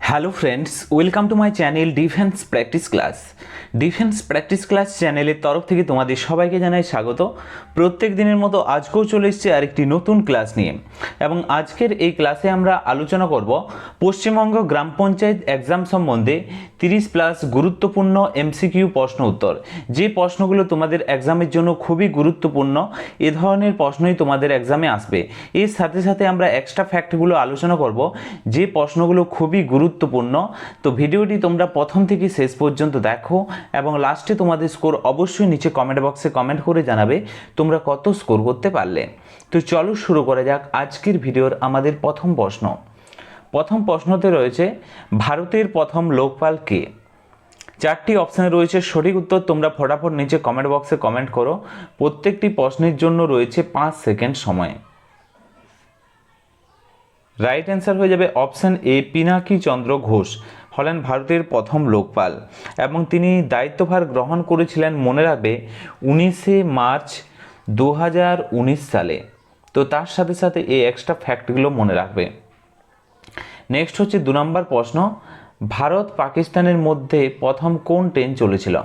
Hello friends, welcome to my channel defence practice class. Defence practice class চ্যানেলের তরফ থেকে তোমাদের সবাইকে জানাই স্বাগত। প্রত্যেক দিনের মতো আজকেও চলে এসেছে আরেকটি নতুন ক্লাস নিয়ে, এবং আজকের এই ক্লাসে আমরা আলোচনা করব পশ্চিমবঙ্গ গ্রাম পঞ্চায়েত এক্সাম সম্বন্ধে 30+ গুরুত্বপূর্ণ এমসিকিউ প্রশ্ন উত্তর। যে প্রশ্নগুলো তোমাদের এক্সামের জন্য খুবই গুরুত্বপূর্ণ, এ ধরনের প্রশ্নই তোমাদের এক্সামে আসবে। এর সাথে সাথে আমরা এক্সট্রা ফ্যাক্টগুলো আলোচনা করব, যে প্রশ্নগুলো খুবই গুরুত্বপূর্ণ। তো ভিডিওটি তোমরা প্রথম থেকে শেষ পর্যন্ত দেখো, এবং লাস্টে তোমাদের স্কোর অবশ্যই নিচে কমেন্ট বক্সে কমেন্ট করে জানাবে তোমরা কত স্কোর করতে পারলে। তো চলো শুরু করা যাক আজকের ভিডিওর আমাদের প্রথম প্রশ্ন। প্রথম প্রশ্নতে রয়েছে, ভারতের প্রথম লোকপাল কে? চারটি অপশানে রয়েছে সঠিক উত্তর, তোমরা ফটাফট নিচে কমেন্ট বক্সে কমেন্ট করো। প্রত্যেকটি প্রশ্নের জন্য রয়েছে 5 সেকেন্ড সময়। রাইট অ্যান্সার হয়ে যাবে অপশান এ, পিনাকি চন্দ্র ঘোষ হলেন ভারতের প্রথম লোকপাল, এবং তিনি দায়িত্বভার গ্রহণ করেছিলেন, মনে রাখবে, 19শে মার্চ 2019 সালে। তো তার সাথে সাথে এই এক্সট্রা ফ্যাক্টগুলো মনে রাখবে। নেক্সট হচ্ছে 2 নম্বর প্রশ্ন, ভারত পাকিস্তানের মধ্যে প্রথম কোন ট্রেন চলেছিল?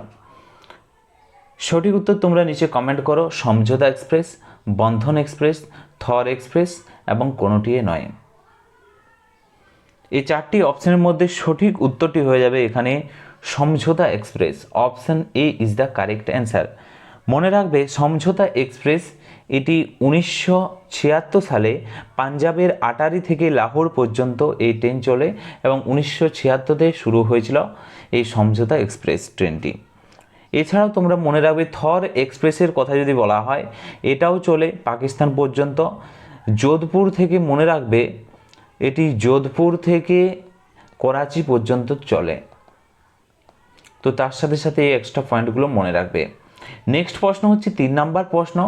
সঠিক উত্তর তোমরা নিচে কমেন্ট করো। সমঝোতা এক্সপ্রেস, বন্ধন এক্সপ্রেস, থর এক্সপ্রেস, এবং কোনোটিও নয়। এই চারটি অপশনের মধ্যে সঠিক উত্তরটি হয়ে যাবে এখানে সমঝোতা express. Option A is the correct answer. মনে রাখবে, সমঝোতা এক্সপ্রেস এটি 1976 সালে পাঞ্জাবের আটারি থেকে লাহোর পর্যন্ত এই ট্রেন চলে, এবং 1976-তে শুরু হয়েছিল এই সমঝোতা এক্সপ্রেস ট্রেনটি। এছাড়াও তোমরা মনে রাখবে, থর এক্সপ্রেসের কথা যদি বলা হয়, এটাও চলে পাকিস্তান পর্যন্ত। যোধপুর থেকে, মনে রাখবে, এটি যোধপুর থেকে করাচি পর্যন্ত চলে। তো তার সাথে সাথে এই এক্সট্রা পয়েন্টগুলো মনে রাখবে। নেক্সট প্রশ্ন হচ্ছে 3 নম্বর প্রশ্ন,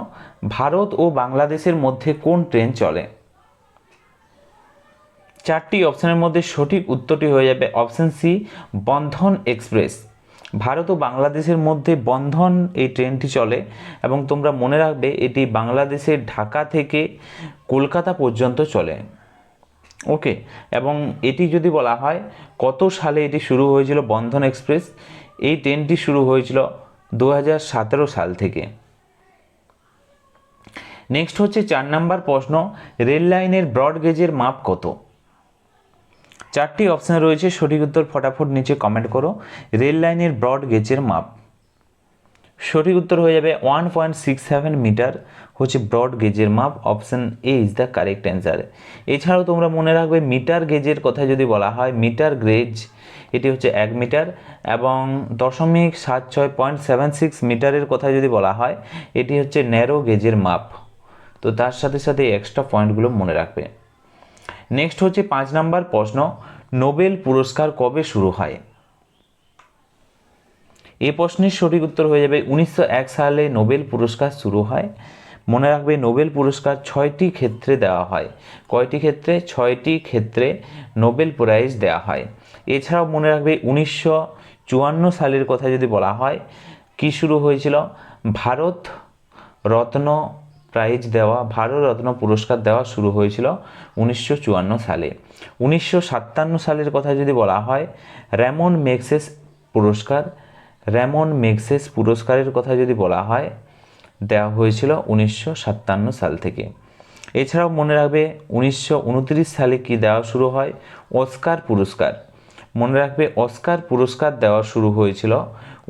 ভারত ও বাংলাদেশের মধ্যে কোন ট্রেন চলে? চারটি অপশানের মধ্যে সঠিক উত্তরটি হয়ে যাবে অপশান সি, বন্ধন এক্সপ্রেস। ভারত ও বাংলাদেশের মধ্যে বন্ধন এই ট্রেনটি চলে, এবং তোমরা মনে রাখবে, এটি বাংলাদেশের ঢাকা থেকে কলকাতা পর্যন্ত চলে। ওকে, এবং এটি যদি বলা হয় কত সালে এটি শুরু হয়েছিল, বন্ধন এক্সপ্রেস এই ট্রেনটি শুরু হয়েছিল 2017 সাল থেকে। নেক্সট হচ্ছে 4 নম্বর প্রশ্ন, রেল লাইনের ব্রড গেজের মাপ কত? চারটি অপশান রয়েছে, সঠিক উত্তর ফটাফট নিচে কমেন্ট করো। রেল লাইনের ব্রড গেজের মাপ, সঠিক উত্তর হয়ে যাবে 1.67 মিটার হচ্ছে ব্রড গেজের মাপ। Option A is the correct answer. এছাড়াও তোমরা মনে রাখবে, মিটার গেজের কথা যদি বলা হয়, মিটার গেজ এটি হচ্ছে 1 মিটার, এবং 0.76 মিটারের কথা যদি বলা হয়, এটি হচ্ছে ন্যারো গেজের মাপ। তো তার সাথে সাথে এক্সট্রা পয়েন্টগুলো মনে রাখবে। নেক্সট হচ্ছে 5 নম্বর প্রশ্ন, নোবেল পুরস্কার কবে শুরু হয়? এই প্রশ্নের সঠিক উত্তর হয়ে যাবে 1901 সালে নোবেল পুরস্কার শুরু হয়। মনে রাখবে, নোবেল পুরস্কার 6টি ক্ষেত্রে দেওয়া হয়। কয়টি ক্ষেত্রে? 6টি ক্ষেত্রে নোবেল প্রাইজ দেওয়া হয়। এছাড়াও মনে রাখবে, 1954 সালের কথা যদি বলা হয়, কি শুরু হয়েছিল? ভারত রত্ন প্রাইজ দেওয়া, ভারত রত্ন পুরস্কার দেওয়া শুরু হয়েছিল 1954 সালে। 1957 সালের কথা যদি বলা হয়, র্যামন ম্যাগসেস পুরস্কার, র্যামন ম্যাগসেস পুরস্কারের কথা যদি বলা হয়, দেওয়া হয়েছিল 1957 সাল থেকে। এছাড়াও মনে রাখবে, 1929 সালে কি দেওয়া শুরু হয়? অস্কার পুরস্কার। মনে রাখবে, অস্কার পুরস্কার দেওয়া শুরু হয়েছিল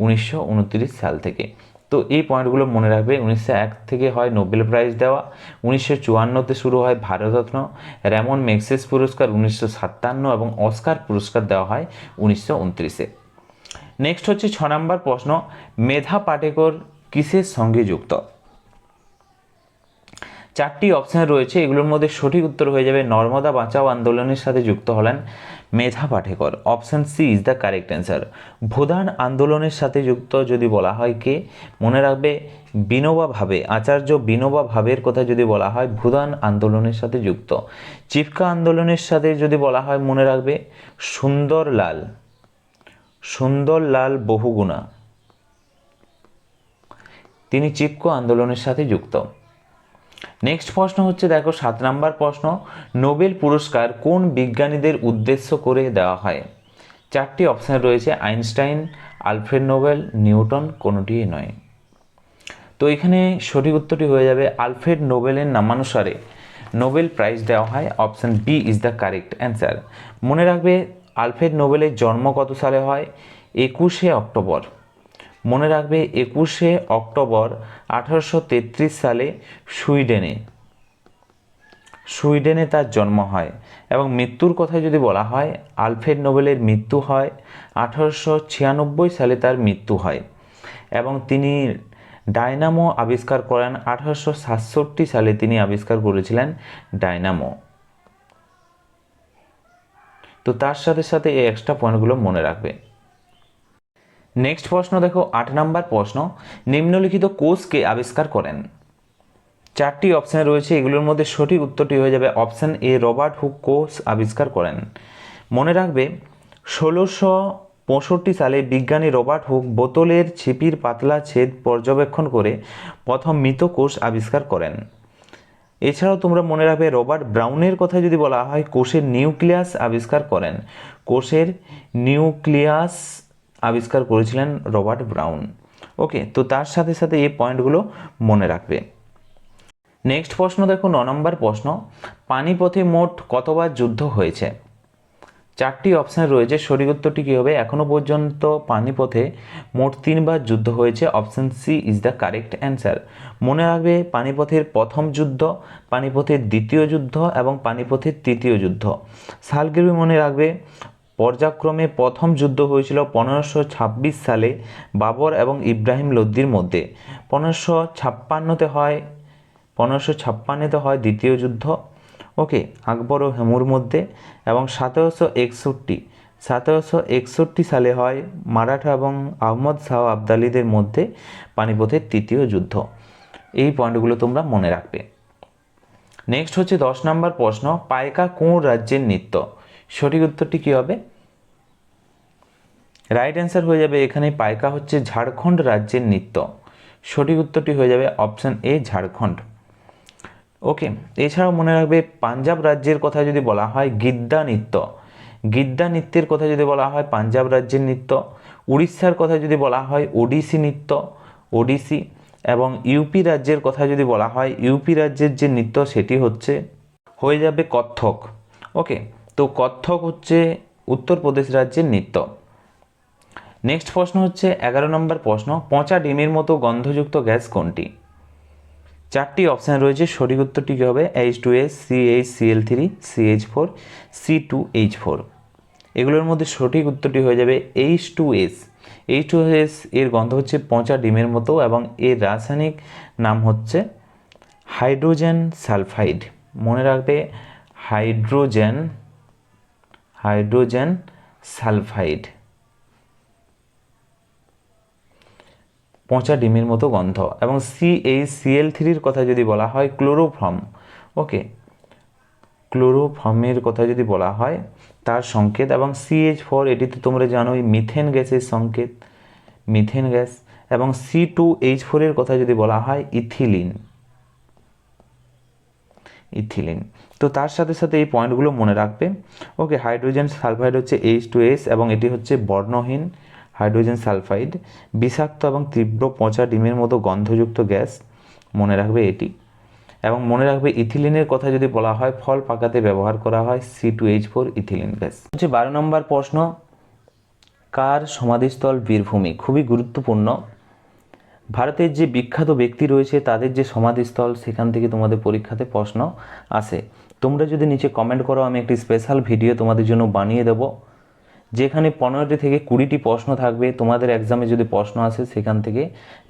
1929 সাল থেকে। তো এই পয়েন্টগুলো মনে রাখবে। 1901 থেকে হয় নোবেল প্রাইজ দেওয়া, 1954-তে শুরু হয় ভারতরত্ন, র্যামন ম্যাগসেস পুরস্কার 1957, এবং অস্কার পুরস্কার দেওয়া হয় 1929-এ। নেক্সট হচ্ছে 6 নম্বর প্রশ্ন, মেধা পাটেকর কিসের সঙ্গে যুক্ত? চারটি অপশান রয়েছে, এগুলোর মধ্যে সঠিক উত্তর হয়ে যাবে নর্মদা বাঁচাও আন্দোলনের সাথে যুক্ত হলেন Medha Patkar. Option C is the correct answer. Bhoodan আন্দোলনের সাথে যুক্ত যদি বলা হয় কে? মনে রাখবে, বিনোবা ভাবে, আচার্য বিনোবা ভাবের কথা যদি বলা হয়, ভূদান আন্দোলনের সাথে যুক্ত। চিপকা আন্দোলনের সাথে যদি বলা হয়, মনে রাখবে, সুন্দরলাল বহুগুণা, তিনি চিপকো আন্দোলনের সাথে যুক্ত। নেক্সট প্রশ্ন হচ্ছে দেখো 7 নাম্বার প্রশ্ন, নোবেল পুরস্কার কোন বিজ্ঞানীদের উদ্দেশ্য করে দেওয়া হয়? 4টি অপশন রয়েছে, আইনস্টাইন, আলফ্রেড নোবেল, নিউটন, কোনোটিই নয়। তো এখানে সঠিক উত্তরটি হয়ে যাবে আলফ্রেড নোবেলের নামানুসারে নোবেল প্রাইজ দেওয়া হয়। Option B is the correct answer. মনে রাখবে আলফ্রেড নোবেলের জন্ম কত সালে হয়? 21শে অক্টোবর। মনে রাখবে 21শে অক্টোবর 1833 সালে সুইডেনে তার জন্ম হয়। এবং মৃত্যুর কথা যদি বলা হয়, আলফ্রেড নোবেলের মৃত্যু হয় 1896 সালে তার মৃত্যু হয়। এবং তিনি ডায়নামো আবিষ্কার করেন 1867 সালে, তিনি আবিষ্কার করেছিলেন ডায়নামো। তো তার সাথে সাথে এই এক্সট্রা পয়েন্টগুলো মনে রাখবে। নেক্সট প্রশ্ন দেখো 8 নাম্বার প্রশ্ন, নিম্নলিখিত কোষকে আবিষ্কার করেন? 4টি অপশান রয়েছে, এগুলোর মধ্যে সঠিক উত্তরটি হয়ে যাবে অপশান এ, রবার্ট হুক কোষ আবিষ্কার করেন। মনে রাখবে 1665 সালে বিজ্ঞানী রবার্ট হুক বোতলের ছিপির পাতলা ছেদ পর্যবেক্ষণ করে প্রথম মৃত কোষ আবিষ্কার করেন। এছাড়াও তোমরা মনে রাখবে রবার্ট ব্রাউনের কথা যদি বলা হয়, কোষের নিউক্লিয়াস আবিষ্কার করেন। কোষের নিউক্লিয়াস আবিষ্কার করেছিলেন রবার্ট ব্রাউন। ওকে, তো তার সাথে সাথে এই পয়েন্টগুলো মনে রাখবে। নেক্সট প্রশ্ন দেখো 9 নম্বর প্রশ্ন, পানিপথে মোট কতবার যুদ্ধ হয়েছে? 4টি অপশান রয়েছে, সঠিক উত্তরটি কী হবে? এখনও পর্যন্ত পানিপথে মোট 3বার যুদ্ধ হয়েছে। Option C is the correct answer. মনে রাখবে পানিপথের প্রথম যুদ্ধ, পানিপথের দ্বিতীয় যুদ্ধ এবং পানিপথের তৃতীয় যুদ্ধ। সালগুলি মনে রাখবে, পর্যায়ক্রমে প্রথম যুদ্ধ হয়েছিল 1526 সালে বাবর এবং ইব্রাহিম লোদির মধ্যে। 1556 হয় দ্বিতীয় যুদ্ধ, ওকে, আকবর ও হুমায়ুনের মধ্যে। এবং 1761 সালে হয় মারাঠা এবং আহমদ শাহ আবদালিদের মধ্যে পানিপথের তৃতীয় যুদ্ধ। এই পয়েন্টগুলো তোমরা মনে রাখবে। নেক্সট হচ্ছে 10 নম্বর প্রশ্ন, পাইকা কোন রাজ্যের নৃত্য? সঠিক উত্তরটি কী হবে? রাইট অ্যান্সার হয়ে যাবে এখানে পাইকা হচ্ছে ঝাড়খণ্ড রাজ্যের নৃত্য। সঠিক উত্তরটি হয়ে যাবে অপশান এ, ঝাড়খণ্ড। ওকে, এছাড়াও মনে রাখবে পাঞ্জাব রাজ্যের কথা যদি বলা হয় গিদ্দা নৃত্য, গিদ্দা নৃত্যের কথা যদি বলা হয় পাঞ্জাব রাজ্যের নৃত্য। উড়িষ্যার কথা যদি বলা হয় ওডিসি নৃত্য, ওডিসি। এবং ইউপি রাজ্যের কথা যদি বলা হয়, ইউপি রাজ্যের যে নৃত্য সেটি হয়ে যাবে কত্থক। ওকে, তো কত্থক হচ্ছে উত্তরপ্রদেশ রাজ্যের নৃত্য। নেক্সট প্রশ্ন হচ্ছে 11 নম্বর প্রশ্ন, পচা ডিমের মতো গন্ধযুক্ত গ্যাস কোনটি? 4টি অপশান রয়েছে, সঠিক উত্তরটি কী হবে? H2S, CH, Cl3, CH4, C2H4। এগুলোর মধ্যে সঠিক উত্তরটি হয়ে যাবে H2S। H2S এর গন্ধ হচ্ছে পচা ডিমের মতো এবং এর রাসায়নিক নাম হচ্ছে হাইড্রোজেন সালফাইড। মনে রাখবে হাইড্রোজেন সালফাইড, পচা ডিমের মতো গন্ধ। এবং CH, Cl3 কথা যদি বলা হয় ক্লোরোফর্ম। ওকে, ক্লোরোফর্মের কথা যদি বলা হয় তার সংকেত। এবং CH4 এটি তো তোমরা জানোই মিথেন গ্যাসের সংকেত, মিথেন গ্যাস। এবং C2H4 এর কথা যদি বলা হয় ইথিলিন। তো তার সাথে সাথে এই পয়েন্টগুলো মনে রাখবে। ওকে, হাইড্রোজেন সালফাইড হচ্ছে H2S এবং এটি হচ্ছে বর্ণহীন হাইড্রোজেন সালফাইড, বিষাক্ত এবং তীব্র পচা ডিমের মতো গন্ধযুক্ত গ্যাস। মনে রাখবে এটি। এবং মনে রাখবে ইথিলিনের কথা যদি বলা হয় ফল পাকাতে ব্যবহার করা হয় C2H4 ইথিলিন গ্যাস। হচ্ছে 12 নম্বর প্রশ্ন, কার সমাধিস্থল বীরভূমি? খুবই গুরুত্বপূর্ণ। ভারতের যে বিখ্যাত ব্যক্তি রয়েছে তাদের যে সমাধিস্থল, সেখান থেকে তোমাদের পরীক্ষাতে প্রশ্ন আসে। তোমরা যদি নিচে কমেন্ট করো, আমি একটি স্পেশাল ভিডিও তোমাদের জন্য বানিয়ে দেব, যেখানে 15টি থেকে 20টি প্রশ্ন থাকবে। তোমাদের এক্সামে যদি প্রশ্ন আসে সেখান থেকে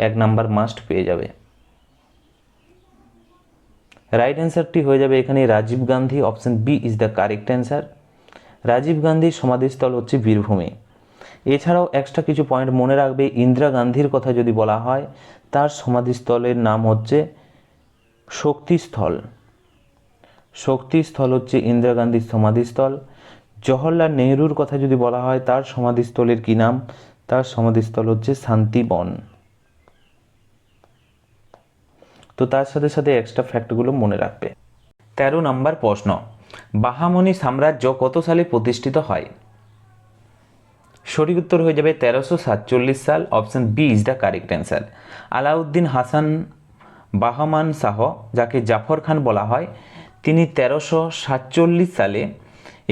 1 নাম্বার মাস্ট পেয়ে যাবে। রাইট অ্যান্সারটি হয়ে যাবে এখানে Rajiv Gandhi. Option B is the correct answer. Rajiv গান্ধীর সমাধিস্থল হচ্ছে বীরভূমে। এছাড়াও এক্সট্রা কিছু পয়েন্ট মনে রাখবে, ইন্দিরা গান্ধীর কথা যদি বলা হয় তার সমাধিস্থলের নাম হচ্ছে শক্তিস্থল। শক্তিস্থল হচ্ছে ইন্দিরা গান্ধীর সমাধিস্থল। জওহরলাল নেহরুর কথা যদি বলা হয় তার সমাধিস্থলের কী নাম? তার সমাধিস্থল হচ্ছে শান্তিবন। তো তার সাথে সাথে এক্সট্রা ফ্যাক্টগুলো মনে রাখবে। 13 নম্বর প্রশ্ন, বাহামনি সাম্রাজ্য কত সালে প্রতিষ্ঠিত হয়? সঠিক উত্তর হয়ে যাবে 1347 সাল। Option B is the correct answer. Alauddin Hasan Bahman Shah, যাকে জাফর খান বলা হয়, তিনি 1347 সালে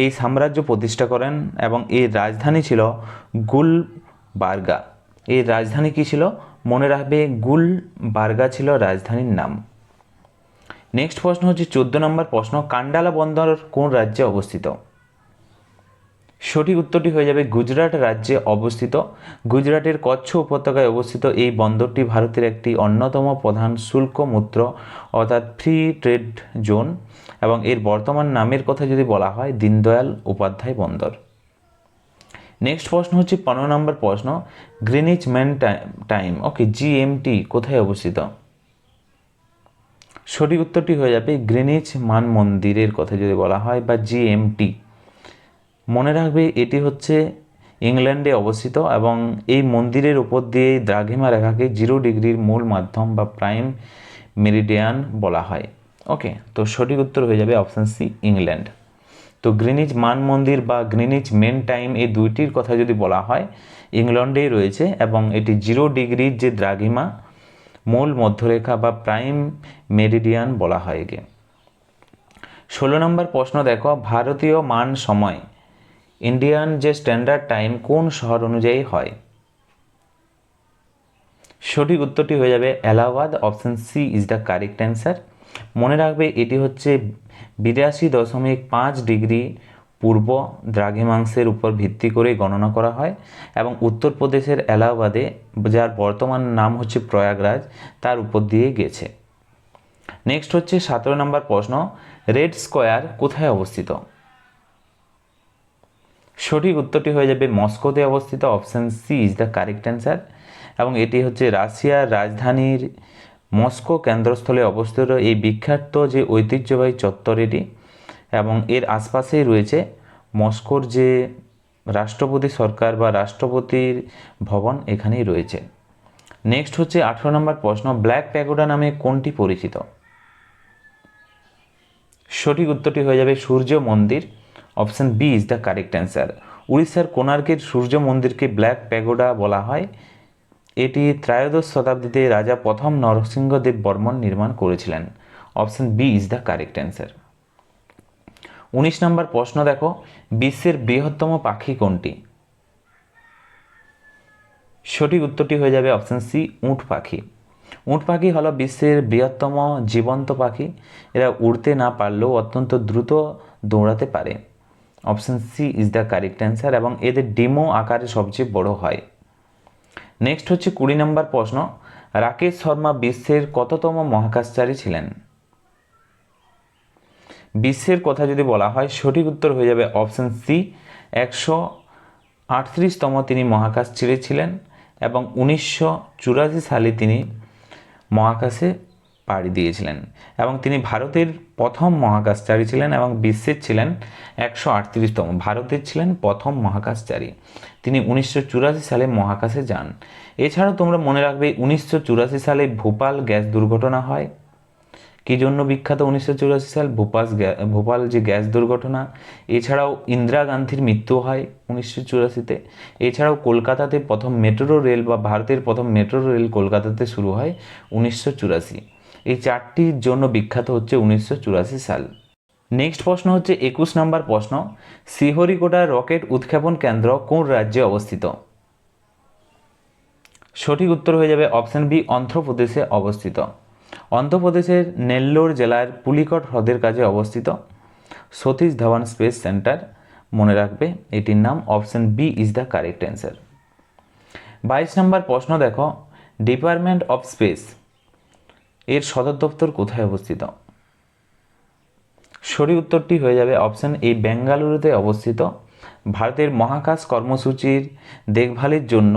এই সাম্রাজ্য প্রতিষ্ঠা করেন এবং এর রাজধানী ছিল গুলবার্গা। এর রাজধানী কি ছিল? মনে রাখবে, গুলবার্গা ছিল রাজধানীর নাম। নেক্সট প্রশ্ন হচ্ছে 14 নম্বর প্রশ্ন, কান্ডালা বন্দর কোন রাজ্যে অবস্থিত? সঠিক উত্তরটি হয়ে যাবে গুজরাট রাজ্যে অবস্থিত। গুজরাটের কচ্ছ উপত্যকায় অবস্থিত এই বন্দরটি ভারতের একটি অন্যতম প্রধান শুল্ক মুদ্র অর্থাৎ ফ্রি ট্রেড জোন, এবং এর বর্তমান নামের কথা যদি বলা হয় দীনদয়াল উপাধ্যায় বন্দর। নেক্সট প্রশ্ন হচ্ছে 15 নম্বর প্রশ্ন, গ্রিনিচ মেন টাইম ওকে জিএমটি কোথায় অবস্থিত? সঠিক উত্তরটি হয়ে যাবে গ্রিনিচ মান মন্দিরের কথা যদি বলা হয় বা জিএমটি। মনে রাখবে এটি হচ্ছে ইংল্যান্ডে অবস্থিত এবং এই মন্দিরের উপর দিয়ে দ্রাঘিমা রেখাকে 0 ডিগ্রির মূল মাধ্যম বা প্রাইম মেরিডিয়ান বলা হয়। ওকে, তো সঠিক উত্তর হয়ে যাবে অপশান সি ইংল্যান্ড। তো গ্রিনিচ মান মন্দির বা গ্রিনিচ মেন টাইম এই দুইটির কথা যদি বলা হয় ইংল্যান্ডেই রয়েছে এবং এটি 0 ডিগ্রির যে দ্রাঘিমা মূল মধ্যরেখা বা প্রাইম মেরিডিয়ান বলা হয় একে। 16 নম্বর প্রশ্ন দেখো, ভারতীয় মান সময় ইন্ডিয়ান যে স্ট্যান্ডার্ড টাইম কোন শহর অনুযায়ী হয়? সঠিক উত্তরটি হয়ে যাবে Allahabad. Option C is the correct answer. মনে রাখবে এটি হচ্ছে 82.5 ডিগ্রি পূর্ব দ্রাঘিমাংশের উপর ভিত্তি করে গণনা করা হয় এবং উত্তরপ্রদেশের এলাহাবাদে, যার বর্তমান নাম হচ্ছে প্রয়াগরাজ, তার উপর দিয়ে গেছে। নেক্সট হচ্ছে 17 নম্বর প্রশ্ন, রেড স্কোয়ার কোথায় অবস্থিত? সঠিক উত্তরটি হয়ে যাবে মস্কোতে অবস্থিত। Option C is the correct answer এবং এটি হচ্ছে রাশিয়ার রাজধানীর মস্কো কেন্দ্রস্থলে অবস্থিত এই বিখ্যাত যে ঐতিহ্যবাহী চত্বর এটি, এবং এর আশপাশেই রয়েছে মস্কোর যে রাষ্ট্রপতি সরকার বা রাষ্ট্রপতির ভবন, এখানেই রয়েছে। নেক্সট হচ্ছে 18 নম্বর প্রশ্ন, ব্ল্যাক প্যাগোডা নামে কোনটি পরিচিত? সঠিক উত্তরটি হয়ে যাবে সূর্য মন্দির। Option B is the correct answer. উড়িষ্যার কোণার্কের সূর্য মন্দিরকে ব্ল্যাক প্যাগোডা বলা হয়। এটি ত্রয়োদশ শতাব্দীতে রাজা প্রথম নরসিংহদেব বর্মন নির্মাণ করেছিলেন। Option B is the correct answer. 19 নম্বর প্রশ্ন দেখো, বিশ্বের বৃহত্তম পাখি কোনটি? সঠিক উত্তরটি হয়ে যাবে অপশান সি উট পাখি। উট পাখি হলো বিশ্বের বৃহত্তম জীবন্ত পাখি। এরা উড়তে না পারলেও অত্যন্ত দ্রুত দৌড়াতে পারে। Option C is the correct answer এবং এদের ডিমও আকারে সবচেয়ে বড় হয়। নেক্সট হচ্ছে 20 নম্বর প্রশ্ন, রাকেশ শর্মা বিশ্বের কততম মহাকাশচারী ছিলেন? বিশ্বের কথা যদি বলা হয় সঠিক উত্তর হয়ে যাবে অপশান সি 138তম তিনি মহাকাশচারী ছিলেন এবং 1984 সালে তিনি মহাকাশে পাড়ি দিয়েছিলেন এবং তিনি ভারতের প্রথম মহাকাশচারী ছিলেন এবং বিশ্বের ছিলেন 138তম। ভারতের ছিলেন প্রথম মহাকাশচারী। তিনি 1984 সালে মহাকাশে যান। এছাড়াও তোমরা মনে রাখবে 1984 সালে ভোপাল গ্যাস দুর্ঘটনা হয়। কী জন্য বিখ্যাত 1984 সাল? ভোপাল যে গ্যাস দুর্ঘটনা। এছাড়াও ইন্দিরা গান্ধীর মৃত্যু হয় 1984-তে। এছাড়াও কলকাতাতে প্রথম মেট্রো রেল বা ভারতের প্রথম মেট্রো রেল কলকাতাতে শুরু হয় 1984। এই চারটির জন্য বিখ্যাত হচ্ছে 1984 সাল। নেক্সট প্রশ্ন হচ্ছে 21 নম্বর প্রশ্ন, শ্রীহরিকোটা রকেট উৎক্ষেপণ কেন্দ্র কোন রাজ্যে অবস্থিত? সঠিক উত্তর হয়ে যাবে অপশান বি অন্ধ্রপ্রদেশে অবস্থিত। অন্ধ্রপ্রদেশের নেল্লোর জেলার পুলিকট হ্রদের কাছে অবস্থিত সতীশ ধাওয়ান স্পেস সেন্টার। মনে রাখবে এটির নাম। Option B is the correct answer. 22 নম্বর প্রশ্ন দেখো, ডিপার্টমেন্ট অফ স্পেস এর সদর দপ্তর কোথায় অবস্থিত? সঠিক উত্তরটি হয়ে যাবে অপশান এ বেঙ্গালুরুতে অবস্থিত। ভারতের মহাকাশ কর্মসূচির দেখভালের জন্য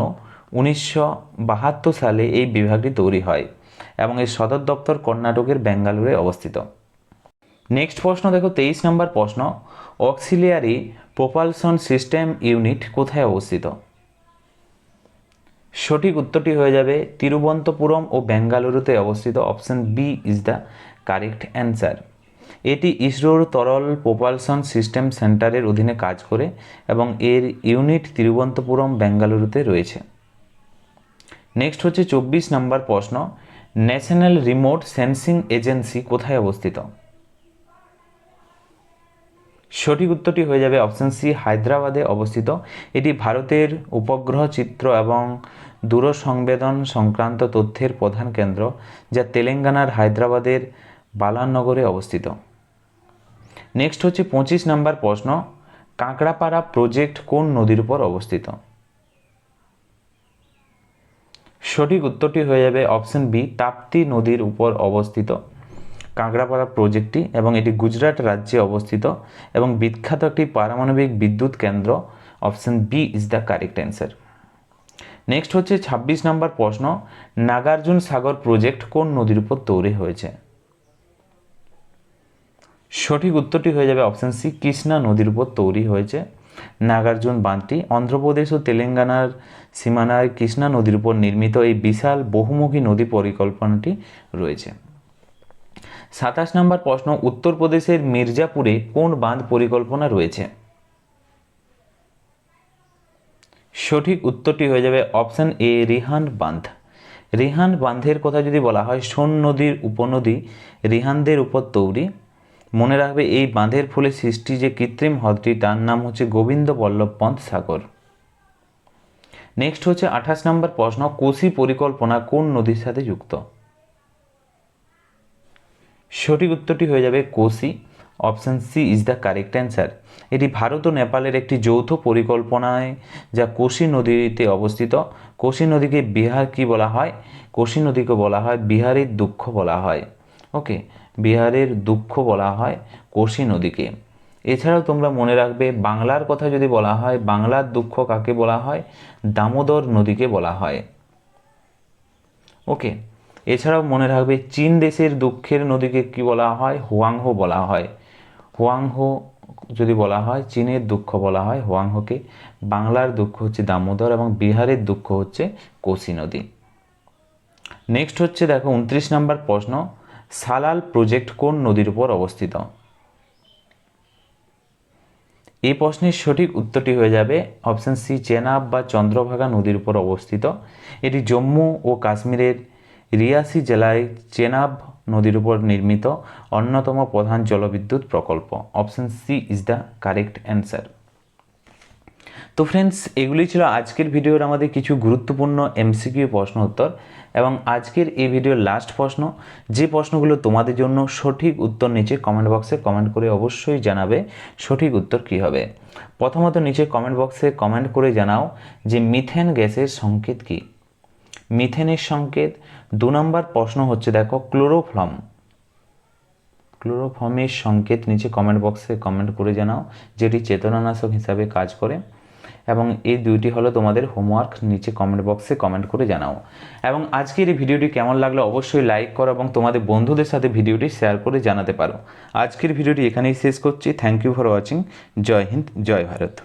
1972 সালে এই বিভাগটি তৈরি হয় এবং এর সদর দপ্তর কর্ণাটকের বেঙ্গালুরুতে অবস্থিত। নেক্সট প্রশ্ন দেখো 23 নম্বর প্রশ্ন, অক্সিলিয়ারি প্রোপালশন সিস্টেম ইউনিট কোথায় অবস্থিত? সঠিক উত্তরটি হয়ে যাবে তিরুবনন্তপুরম ও বেঙ্গালুরুতে অবস্থিত। Option B is the correct answer. এটি ইসরোর তরল প্রোপালশন সিস্টেম সেন্টারের অধীনে কাজ করে এবং এর ইউনিট তিরুবনন্তপুরম বেঙ্গালুরুতে রয়েছে। নেক্সট হচ্ছে 24 নম্বর প্রশ্ন, ন্যাশনাল রিমোট সেন্সিং এজেন্সি কোথায় অবস্থিত? সঠিক উত্তরটি হয়ে যাবে অপশন সি, হায়দ্রাবাদে অবস্থিত। এটি ভারতের উপগ্রহ চিত্র এবং দূরসংবেদন সংক্রান্ত তথ্যের প্রধান কেন্দ্র, যা তেলেঙ্গানার হায়দ্রাবাদের বালানগরে অবস্থিত। নেক্সট হচ্ছে 25 নম্বর প্রশ্ন, কাঁকড়াপাড়া প্রজেক্ট কোন নদীর উপর অবস্থিত? সঠিক উত্তরটি হয়ে যাবে অপশন বি, তাপ্তি নদীর উপর অবস্থিত কাঁকড়াপাড়া প্রজেক্টটি, এবং এটি গুজরাট রাজ্যে অবস্থিত এবং বিখ্যাত একটি পারমাণবিক বিদ্যুৎ কেন্দ্র। Option B is the correct answer. Next হচ্ছে 26 নম্বর প্রশ্ন, নাগার্জুন সাগর প্রজেক্ট কোন নদীর উপর তৈরি হয়েছে? সঠিক উত্তরটি হয়ে যাবে অপশন সি, কৃষ্ণা নদীর উপর তৈরি হয়েছে নাগার্জুন বাঁধটি। অন্ধ্রপ্রদেশ ও তেলেঙ্গানার সীমানায় কৃষ্ণা নদীর উপর নির্মিত এই বিশাল বহুমুখী নদী পরিকল্পনাটি রয়েছে। 27 নম্বর প্রশ্ন, উত্তরপ্রদেশের মির্জাপুরে কোন বাঁধ পরিকল্পনা রয়েছে? সঠিক উত্তরটি হয়ে যাবে অপশন এ, রিহান্ড বাঁধ। রিহান্ড বাঁধের কথা যদি বলা হয়, সোন নদীর উপনদী রিহান্দের উপর তৈরি। মনে রাখবে এই বাঁধের ফলে সৃষ্টি যে কৃত্রিম হ্রদটি, তার নাম হচ্ছে গোবিন্দ বল্লভ পন্ত সাগর। নেক্সট হচ্ছে 28 নম্বর প্রশ্ন, কোসি পরিকল্পনা কোন নদীর সাথে যুক্ত? সঠিক উত্তরটি হয়ে যাবে Kosi. Option C is the correct answer. এটি ভারত ও নেপালের একটি যৌথ পরিকল্পনায়, যা কোসি নদীতে অবস্থিত। কোসি নদীকে বিহার কি বলা হয়? কোসি নদীকে বলা হয় বিহারের দুঃখ বলা হয়। ওকে, বিহারের দুঃখ বলা হয় কোসি নদীকে। এছাড়াও তোমরা মনে রাখবে, বাংলার কথা যদি বলা হয়, বাংলার দুঃখ কাকে বলা হয়? দামোদর নদীকে বলা হয়। ওকে, এছাড়াও মনে রাখবে, চীন দেশের দুঃখের নদীকে কি বলা হয়? হুয়াংহো বলা হয়। হুয়াংহো যদি বলা হয়, চীনের দুঃখ বলা হয় হুয়াংহোকে। বাংলার দুঃখ হচ্ছে দামোদর এবং বিহারের দুঃখ হচ্ছে কোসি নদী। নেক্সট হচ্ছে দেখো 29 নম্বর প্রশ্ন, সালাল প্রজেক্ট কোন নদীর উপর অবস্থিত? এই প্রশ্নের সঠিক উত্তরটি হয়ে যাবে অপশন সি, চেনাব বা চন্দ্রভাগা নদীর উপর অবস্থিত। এটি জম্মু ও কাশ্মীরের রিয়াসি জেলায় চেনাব নদীর উপর নির্মিত অন্যতম প্রধান জলবিদ্যুৎ প্রকল্প। Option C is the correct answer. তো ফ্রেন্ডস, এগুলি ছিল আজকের ভিডিওর আমাদের কিছু গুরুত্বপূর্ণ এমসিকিউ প্রশ্ন উত্তর, এবং আজকের এই ভিডিওর লাস্ট প্রশ্ন, যে প্রশ্নগুলো তোমাদের জন্য সঠিক উত্তর নিচে কমেন্ট বক্সে কমেন্ট করে অবশ্যই জানাবে সঠিক উত্তর কী হবে। প্রথমত নিচে কমেন্ট বক্সে কমেন্ট করে জানাও যে মিথেন গ্যাসের সংকেত কী? মিথেনের সংকেত। 2 নম্বর প্রশ্ন হচ্ছে দেখো, ক্লোরোফর্মের সংকেত নিচে কমেন্ট বক্সে কমেন্ট করে জানাও, যেটি চেতনানাশক হিসাবে কাজ করে। এবং এই দুইটি হলো তোমাদের হোমওয়ার্ক, নিচে কমেন্ট বক্সে কমেন্ট করে জানাও। এবং আজকের এই ভিডিওটি কেমন লাগলো অবশ্যই লাইক করো এবং তোমাদের বন্ধুদের সাথে ভিডিওটি শেয়ার করে জানাতে পারো। আজকের ভিডিওটি এখানেই শেষ করছি। Thank you for watching. জয় হিন্দ, জয় ভারত।